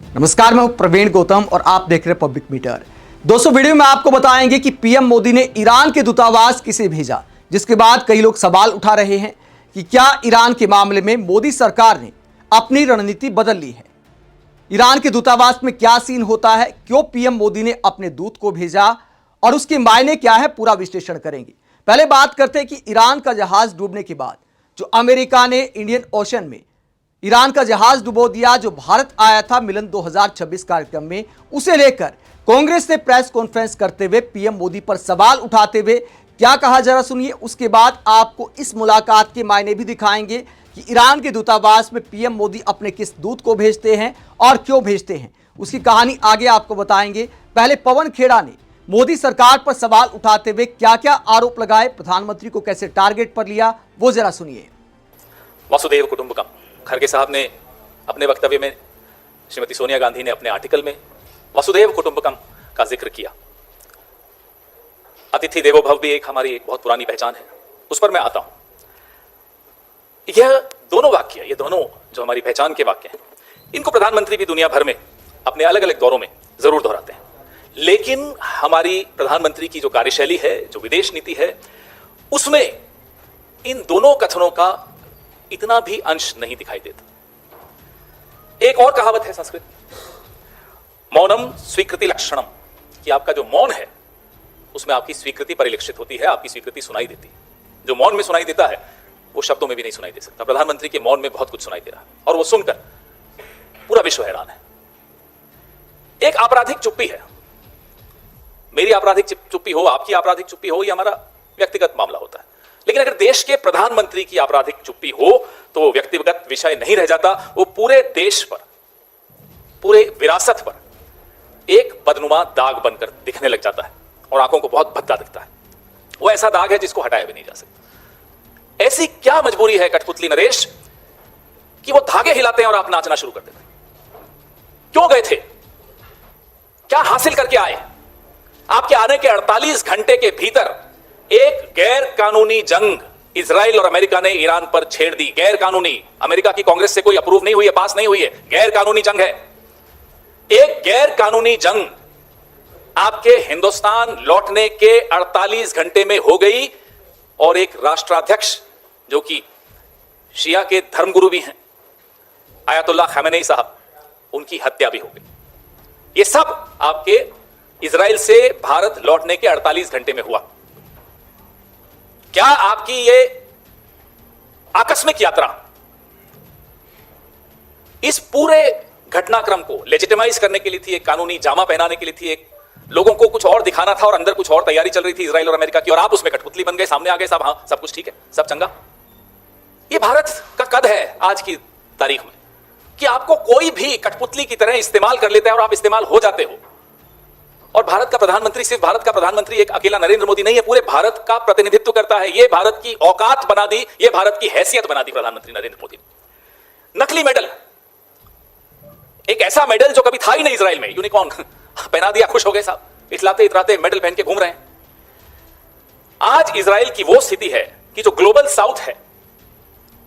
नमस्कार, मैं हूं प्रवीण गौतम और आप देख रहे हैं पब्लिक मीटर। दोस्तों, वीडियो में आपको बताएंगे कि पीएम मोदी ने ईरान के दूतावास किसे भेजा, जिसके बाद कई लोग सवाल उठा रहे हैं कि क्या ईरान के मामले में मोदी सरकार ने अपनी रणनीति बदल ली है। ईरान के दूतावास में क्या सीन होता है, क्यों पीएम मोदी ने अपने दूत को भेजा और उसके मायने क्या है, पूरा विश्लेषण करेंगे। पहले बात करते हैं कि ईरान का जहाज डूबने के बाद जो अमेरिका ने इंडियन ओशन में ईरान का जहाज डुबो दिया, जो भारत आया था मिलन 2026 कार्यक्रम में, उसे लेकर कांग्रेस ने प्रेस कॉन्फ्रेंस करते हुए पीएम मोदी पर सवाल उठाते हुए क्या कहा, जरा सुनिए। उसके बाद आपको इस मुलाकात के मायने भी दिखाएंगे कि ईरान के दूतावास में पीएम मोदी अपने किस दूत को भेजते हैं और क्यों भेजते हैं, उसकी कहानी आगे आपको बताएंगे। पहले पवन खेड़ा ने मोदी सरकार पर सवाल उठाते हुए क्या क्या आरोप लगाए, प्रधानमंत्री को कैसे टारगेट पर लिया, वो जरा सुनिए। वसुधैव कुटुंबकम, खड़गे साहब ने अपने वक्तव्य में, श्रीमती सोनिया गांधी ने अपने आर्टिकल में वसुधैव कुटुंबकम का जिक्र किया। अतिथि देवो भव भी हमारी एक बहुत पुरानी पहचान है, उस पर मैं आता हूं। यह दोनों वाक्य, ये दोनों जो हमारी पहचान के वाक्य हैं, इनको प्रधानमंत्री भी दुनिया भर में अपने अलग अलग दौरों में जरूर दोहराते हैं, लेकिन हमारी प्रधानमंत्री की जो कार्यशैली है, जो विदेश नीति है, उसमें इन दोनों कथनों का इतना भी अंश नहीं दिखाई देता। एक और कहावत है संस्कृत, मौनम स्वीकृति लक्षणम, कि आपका जो मौन है उसमें आपकी स्वीकृति परिलक्षित होती है, आपकी स्वीकृति सुनाई देती है। जो मौन में सुनाई देता है वो शब्दों में भी नहीं सुनाई दे सकता। प्रधानमंत्री के मौन में बहुत कुछ सुनाई दे रहा है और वो सुनकर पूरा विश्व हैरान है। एक आपराधिक चुप्पी है, मेरी आपराधिक चुप्पी हो, आपकी आपराधिक चुप्पी हो, यह हमारा व्यक्तिगत मामला होता है। लेकिन अगर देश के प्रधानमंत्री की आपराधिक चुप्पी हो तो वो व्यक्तिगत विषय नहीं रह जाता, वो पूरे देश पर, पूरे विरासत पर एक बदनुमा दाग बनकर दिखने लग जाता है और आंखों को बहुत भद्दा दिखता है। वो ऐसा दाग है जिसको हटाया भी नहीं जा सकता। ऐसी क्या मजबूरी है कठपुतली नरेश कि वो धागे हिलाते हैं और आप नाचना शुरू कर देते हैं? क्यों गए थे? क्या हासिल करके आए? आपके आने के 48 घंटे के भीतर एक गैर कानूनी जंग इजराइल और अमेरिका ने ईरान पर छेड़ दी। गैर कानूनी, अमेरिका की कांग्रेस से कोई अप्रूव नहीं हुई है, पास नहीं हुई है, गैर कानूनी जंग है। एक गैर कानूनी जंग आपके हिंदुस्तान लौटने के 48 घंटे में हो गई और एक राष्ट्राध्यक्ष जो कि शिया के धर्मगुरु भी हैं, आयतुल्लाह खमेनी साहब, उनकी हत्या भी हो गई। यह सब आपके इजराइल से भारत लौटने के 48 घंटे में हुआ। क्या आपकी ये आकस्मिक यात्रा इस पूरे घटनाक्रम को लेजिटिमाइज करने के लिए थी, एक कानूनी जामा पहनाने के लिए थी, एक लोगों को कुछ और दिखाना था और अंदर कुछ और तैयारी चल रही थी इजराइल और अमेरिका की, और आप उसमें कठपुतली बन गए, सामने आ गए सब, हाँ सब कुछ ठीक है, सब चंगा। ये भारत का कद है आज की तारीख में कि आपको कोई भी कठपुतली की तरह इस्तेमाल कर लेता है और आप इस्तेमाल हो जाते हो। और भारत का प्रधानमंत्री सिर्फ भारत का प्रधानमंत्री एक अकेला नरेंद्र मोदी नहीं है, पूरे भारत का प्रतिनिधित्व करता है। यह भारत की औकात बना दी, यह भारत की हैसियत बना दी प्रधानमंत्री नरेंद्र मोदी ने। नकली मेडल, एक ऐसा मेडल जो कभी था ही नहीं इजराइल में, यूनिकॉर्न पहना दिया, खुश हो गए साहब, इतलाते इतराते मेडल पहन के घूम रहे हैं। आज इजराइल की वो स्थिति है कि जो ग्लोबल साउथ है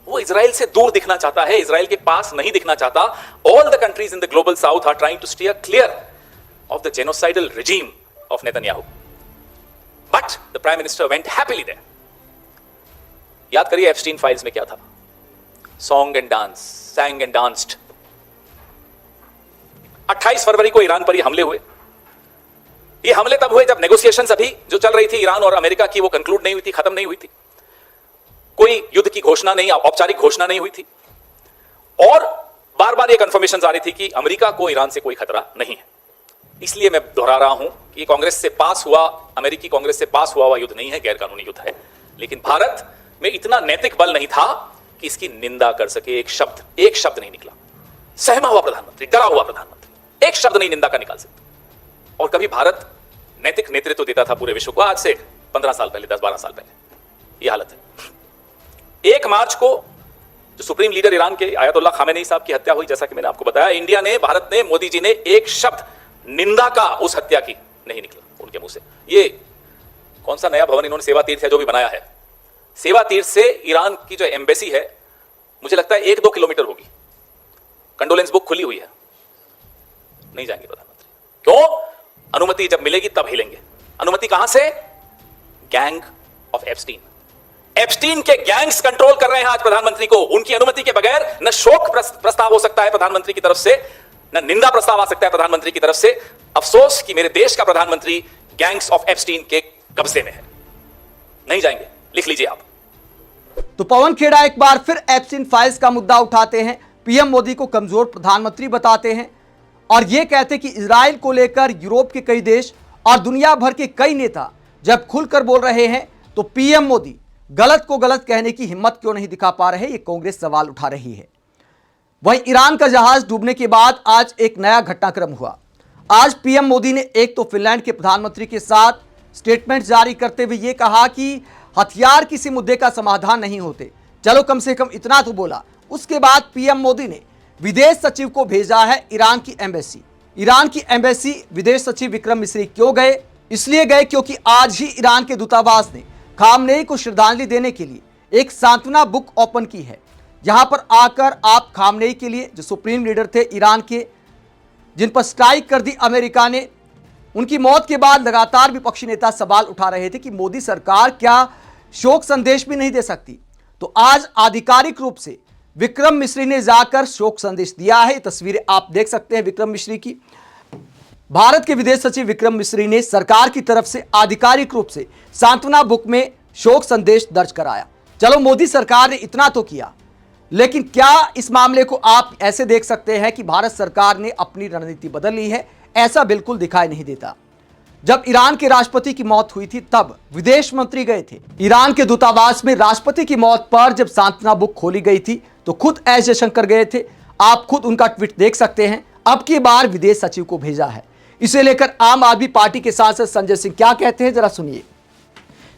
वो इजराइल से दूर दिखना चाहता है, इजराइल के पास नहीं दिखना चाहता। All the countries in the global south are trying to steer clear of the genocidal regime of Netanyahu. But the Prime Minister went happily there. याद करिए एप्स्टीन फाइल्स में क्या था, song and dance, sang and danced। 28 फरवरी को Iran पर ये हमले हुए। ये हमले तब हुए जब नेगोशिएशंस अभी जो चल रही थी ईरान और अमेरिका की, वो कंक्लूड नहीं हुई थी, खत्म नहीं हुई थी, कोई युद्ध की घोषणा नहीं, औपचारिक घोषणा नहीं हुई थी, और बार बार ये कंफर्मेशन आ रही थी कि अमेरिका को ईरान से कोई खतरा नहीं है। इसलिए मैं दोहरा रहा हूं कि कांग्रेस से पास हुआ, अमेरिकी कांग्रेस से पास हुआ युद्ध नहीं है, गैर कानूनी युद्ध है। लेकिन भारत में इतना नैतिक बल नहीं था कि इसकी निंदा कर सके। एक शब्द नहीं निकला। सहमा हुआ प्रधानमंत्री, डरा हुआ प्रधानमंत्री, एक शब्द नहीं निंदा का निकाल सकता। और कभी भारत नैतिक नेतृत्व देता था पूरे विश्व को, आज से 15 साल पहले, 10-12 साल पहले यह हालत है। 1 मार्च को जो सुप्रीम लीडर ईरान के आयतुल्लाह खमेनी साहब की हत्या हुई, जैसा कि मैंने आपको बताया, इंडिया ने, भारत ने, मोदी जी ने एक शब्द निंदा का उस हत्या की नहीं निकला उनके मुंह से। ये कौन सा नया भवन इन्होंने सेवा तीर्थ है जो भी बनाया है, सेवा तीर्थ से ईरान की जो एम्बेसी है, मुझे लगता है 1-2 किलोमीटर होगी। कंडोलेंस बुक खुली हुई है, नहीं जाएंगे प्रधानमंत्री। क्यों? अनुमति जब मिलेगी तब हिलेंगे। अनुमति कहां से? Gang of Epstein. एप्स्टीन के गैंग्स कंट्रोल कर रहे हैं आज प्रधानमंत्री को। उनकी अनुमति के बगैर न शोक प्रस्ताव हो सकता है प्रधानमंत्री की तरफ से, न निंदा प्रस्ताव आ सकता है प्रधानमंत्री की तरफ से। अफसोस कि मेरे देश का प्रधानमंत्री गैंग्स ऑफ एप्स्टीन के कब्जे में है। नहीं जाएंगे, लिख लीजिए आप। तो पवन खेड़ा एक बार फिर एप्स्टीन फाइल्स का मुद्दा उठाते हैं, पीएम मोदी को कमजोर प्रधानमंत्री बताते हैं और यह कहते हैं कि इजराइल को लेकर यूरोप के कई देश और दुनिया भर के कई नेता जब खुलकर बोल रहे हैं तो पीएम मोदी गलत को गलत कहने की हिम्मत क्यों नहीं दिखा पा रहे, ये कांग्रेस सवाल उठा रही है। वहीं ईरान का जहाज डूबने के बाद आज एक नया घटनाक्रम हुआ। आज पीएम मोदी ने एक तो फिनलैंड के प्रधानमंत्री के साथ स्टेटमेंट जारी करते हुए यह कहा कि हथियार किसी मुद्दे का समाधान नहीं होते, चलो कम से कम इतना तो बोला। उसके बाद पीएम मोदी ने विदेश सचिव को भेजा है ईरान की एम्बेसी। ईरान की एम्बेसी विदेश सचिव विक्रम मिस्री क्यों गए? इसलिए गए क्योंकि आज ही ईरान के दूतावास ने खामनेई को श्रद्धांजलि देने के लिए एक सांत्वना बुक ओपन की है। यहां पर आकर आप खामनेई के लिए, जो सुप्रीम लीडर थे ईरान के, जिन पर स्ट्राइक कर दी अमेरिका ने, उनकी मौत के बाद लगातार विपक्षी नेता सवाल उठा रहे थे कि मोदी सरकार क्या शोक संदेश भी नहीं दे सकती। तो आज आधिकारिक रूप से विक्रम मिस्री ने जाकर शोक संदेश दिया है। तस्वीरें आप देख सकते हैं विक्रम मिस्री की। भारत के विदेश सचिव विक्रम मिस्री ने सरकार की तरफ से आधिकारिक रूप से सांत्वना बुक में शोक संदेश दर्ज कराया। चलो मोदी सरकार ने इतना तो किया, लेकिन क्या इस मामले को आप ऐसे देख सकते हैं कि भारत सरकार ने अपनी रणनीति बदल ली है? ऐसा बिल्कुल दिखाई नहीं देता। जब ईरान के राष्ट्रपति की मौत हुई थी तब विदेश मंत्री गए थे ईरान के दूतावास में। राष्ट्रपति की मौत पर जब सांत्वना बुक खोली गई थी तो खुद एस जयशंकर गए थे। आप खुद उनका ट्वीट देख सकते हैं। अब की बार विदेश सचिव को भेजा है। इसे लेकर आम आदमी पार्टी के सांसद संजय सिंह क्या कहते हैं, जरा सुनिए।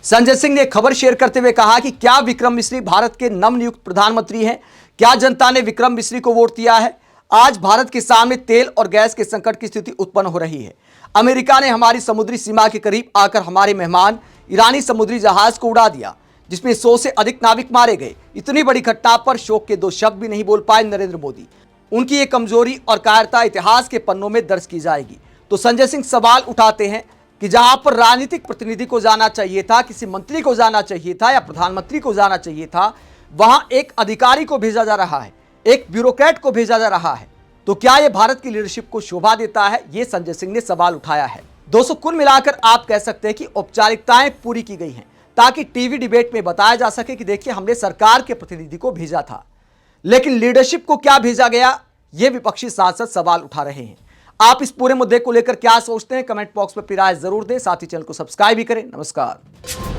संजय सिंह ने खबर शेयर करते हुए कहा कि क्या विक्रम मिस्री भारत के नवनियुक्त प्रधानमंत्री हैं? क्या जनता ने विक्रम मिस्री को वोट दिया है? आज भारत के सामने तेल और गैस के संकट की स्थिति उत्पन्न हो रही है। अमेरिका ने हमारी समुद्री सीमा के करीब आकर हमारे मेहमान ईरानी समुद्री जहाज को उड़ा दिया, जिसमें 100 से अधिक नाविक मारे गए। इतनी बड़ी घटना पर शोक के 2 शब्द भी नहीं बोल पाए नरेंद्र मोदी। उनकी ये कमजोरी और कायरता इतिहास के पन्नों में दर्ज की जाएगी। तो संजय सिंह सवाल उठाते हैं कि जहां पर राजनीतिक प्रतिनिधि को जाना चाहिए था, किसी मंत्री को जाना चाहिए था या प्रधानमंत्री को जाना चाहिए था, वहां एक अधिकारी को भेजा जा रहा है, एक ब्यूरोक्रेट को भेजा जा रहा है। तो क्या यह भारत की लीडरशिप को शोभा देता है? यह संजय सिंह ने सवाल उठाया है। दोस्तों, कुल मिलाकर आप कह सकते हैं कि औपचारिकताएं पूरी की गई हैं ताकि टीवी डिबेट में बताया जा सके कि देखिए हमने सरकार के प्रतिनिधि को भेजा था, लेकिन लीडरशिप को क्या भेजा गया, यह विपक्षी सांसद सवाल उठा रहे हैं। आप इस पूरे मुद्दे को लेकर क्या सोचते हैं? कमेंट बॉक्स में अपनी राय जरूर दें। साथ ही चैनल को सब्सक्राइब भी करें। नमस्कार।